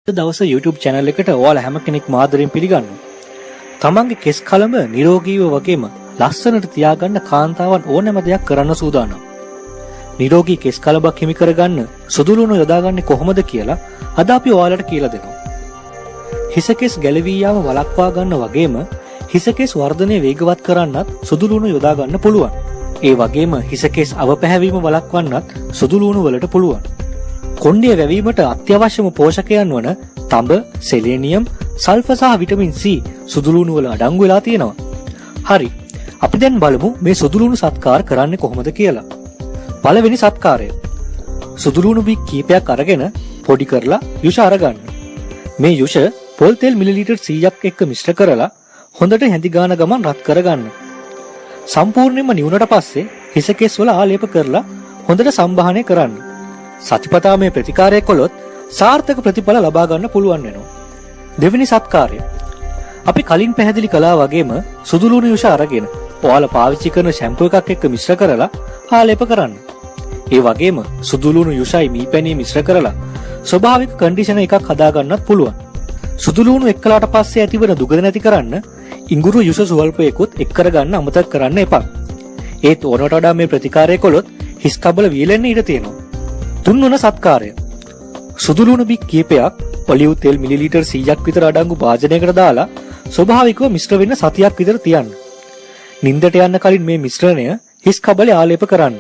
දවස YouTube channel එකට ඔයාලා හැම කෙනෙක් මාදරෙන් පිළිගන්නවා. තමන්ගේ කෙස් කලඹ නිරෝගීව වගේම ලස්සනට තියාගන්න කාන්තාවන් ඕනෑම දෙයක් කරන්න සූදානම්. නිරෝගී කෙස් කලඹක් හිමි කරගන්න සුදු ලුණු යොදාගන්නේ කොහොමද කියලා අද අපි ඔයාලට කියලා දෙනවා. හිස කෙස් ගැලවී යාම වළක්වා ගන්න වගේම හිස කෙස් වර්ධනය වේගවත් කරන්නත් සුදු ලුණු යොදා ගන්න පුළුවන්. ඒ වගේම හිස කෙස් අවපැහැවීම වළක්වන්නත් සුදු ලුණු වලට පුළුවන්. කොණ්ඩය වැවීමට අත්‍යවශ්‍යම පෝෂකයන් වන තඹ, සෙලේනියම්, සල්ෆර් සහ විටමින් C සුදු ලුණු වල අඩංගු වෙලා තියෙනවා. හරි. අපි දැන් බලමු මේ සුදු ලුණු සත්කාර කරන්නේ කොහොමද කියලා. පළවෙනි සත්කාරය. සුදු ලුණු බික් කීපයක් අරගෙන පොඩි කරලා යුෂ අරගන්න. මේ යුෂ පොල් තෙල් මිලිලීටර් 100ක් එක්ක මිශ්‍ර කරලා හොඳට හැඳි ගාන ගමන් රත් කරගන්න. සම්පූර්ණයෙන්ම නිවුනට පස්සේ හිස කෙස් වල ආලේප කරලා හොඳට සම්බාහනය කරන්න. සතිපතා මේ ප්‍රතිකාරය කළොත් සාර්ථක ප්‍රතිඵල ලබා ගන්න පුළුවන් වෙනවා. දෙවෙනි සත්කාරය. අපි කලින් පැහැදිලි කළා වගේම සුදු ලුණු යුෂ අරගෙන ඔයාලා පාවිච්චි කරන ෂැම්පූ එකක් එක්ක මිශ්‍ර කරලා ආලේප කරන්න. ඒ වගේම සුදු ලුණු යුෂයි මීපැණිය මිශ්‍ර කරලා ස්වභාවික කන්ඩිෂනර් එකක් හදා ගන්නත් පුළුවන්. සුදු ලුණු එක්කලාට පස්සේ ඇතිවන දුගඳ නැති කරන්න ඉඟුරු යුෂ සුවල්පයකුත් එක් කරගන්න අමතක කරන්න එපා. ඒත් ඕනට වඩා මේ ප්‍රතිකාරය කළොත් හිස් කබල වියලෙන්න ඉඩ තියෙනවා. තුන්වන සත්කාරය. සුදු ලුණු බික් කීපයක් ඔලිව් තෙල් මිලිලීටර් 100ක් විතර අඩංගු භාජනයකට දාලා ස්වභාවිකව මිශ්‍ර වෙන්න සතියක් විතර තියන්න. නිින්දට යන්න කලින් මේ මිශ්‍රණය හිස් කබලේ ආලේප කරන්න.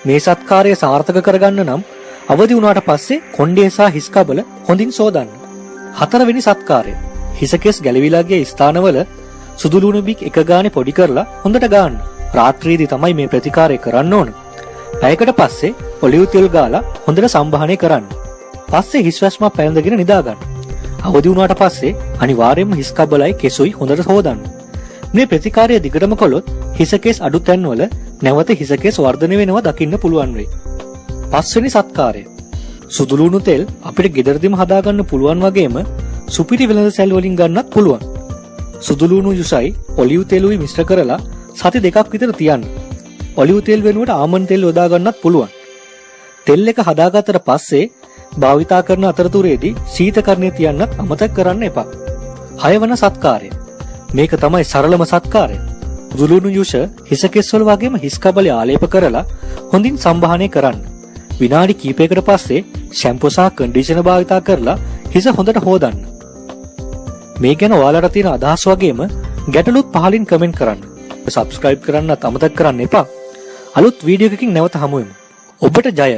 මේ සත්කාරය සාර්ථක කරගන්න නම් අවදි වුණාට පස්සේ කොණ්ඩේ සහ හිස් කබල හොඳින් සෝදන්න. හතරවෙනි සත්කාරය. හිස කෙස් ගැලවිලා ගිය ස්ථානවල සුදු ලුණු බික් එක ගානේ පොඩි කරලා හොඳට ගාන්න. රාත්‍රියේදී තමයි මේ ප්‍රතිකාරය කරන්න ඕන. පැයකට පස්සේ ඔලිව් තෙල් ගාලා හොඳට සම්බාහනය කරන්න. පස්සේ හිස් වැස්මක් පැනඳගෙන නිදා ගන්න. අවදි වුණාට පස්සේ අනිවාර්යයෙන්ම හිස් කබලයි කෙසුයි හොඳට හොදන්න. මේ ප්‍රතිකාරය දිගටම කළොත් හිස කෙස් අඩු තැන්වල නැවත හිස කෙස් වර්ධනය වෙනවා දකින්න පුළුවන් වෙයි. පස්වෙනි සත්කාරය. සුදු ලුණු තෙල් අපිට ගෙදරදීම හදාගන්න පුළුවන් වගේම සුපිරි වෙළඳ සැල් වලින් ගන්නත් පුළුවන්. සුදු ලුණු යුෂයි ඔලිව් තෙලුයි මිශ්‍ර කරලා සති දෙකක් විතර තියන්න. ඔලිව් තෙල් වෙනුවට ආමන්ඩ් තෙල් යොදා ගන්නත් පුළුවන්. තෙල් එක හදාගත්තට පස්සේ භාවිතා කරන අතරතුරේදී ශීතකරණය තියන්නත් අමතක කරන්න එපා. 6 වන සත්කාරය. මේක තමයි සරලම සත්කාරය. සුදු ලුණු යුෂ හිස කෙස් වල වගේම හිස් කබලේ ආලේප කරලා හොඳින් සම්බාහනය කරන්න. විනාඩි කිහිපයකට පස්සේ ෂැම්පූ සහ කන්ඩිෂනර් භාවිතා කරලා හිස හොඳට හොදන්න. මේ ගැන ඔයාලට තියෙන අදහස් වගේම ගැටලුත් පහලින් කමෙන්ට් කරන්න. සබ්ස්ක්‍රයිබ් කරන්නත් අමතක කරන්න එපා. අලුත් වීඩියෝ එකකින් නැවත හමු වෙමු. ඔබට ජය.